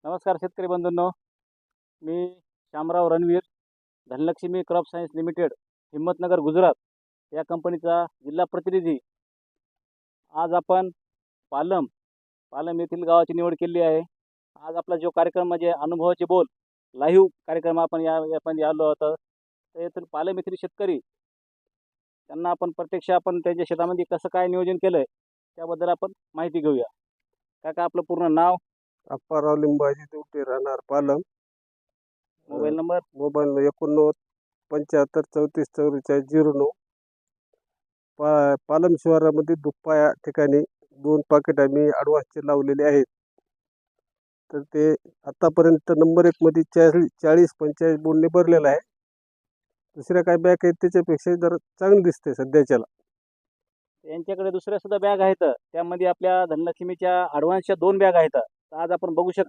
नमस्कार शेतकरी बंधूंनो, मी Shyamrao Ranveer, Dhanlakshmi crop science limited, Himmatnagar, Gujarat या कंपनीचा जिल्हा प्रतिनिधी. आज आपण पालम पालम येथील गावाची निवड केली आहे. आज आपला जो कार्यक्रम म्हणजे अनुभवाचे बोल लाईव्ह कार्यक्रम आपण यामध्ये आलो होतो. तर येथील पालम येथील शेतकरी त्यांना आपण प्रत्यक्ष आपण त्यांच्या शेतामध्ये कसं काय नियोजन केलंय त्याबद्दल आपण माहिती घेऊया. काका, आपलं पूर्ण नाव, अप्पाराव लिंबाजी देवटे, राहणार Palam. Mobile number. Mobile 89 75 34 44 09. Palam शिवारामध्ये दुप्पा या ठिकाणी 2 पाकिट आम्ही ॲडव्हान्सचे लावलेले आहेत. तर ते आतापर्यंत नंबर 1 मध्ये 40-45 बोंडने भरलेला आहे. दुसऱ्या काही बॅग आहेत त्याच्यापेक्षा जरा चांगली दिसते सध्याच्याला. यांच्याकडे दुसऱ्या सुद्धा बॅग आहेत. त्यामध्ये आपल्या धनलक्ष्मीच्या ॲडव्हान्सच्या 2 बॅग आहेत. तर आज आपण बघू शकतो.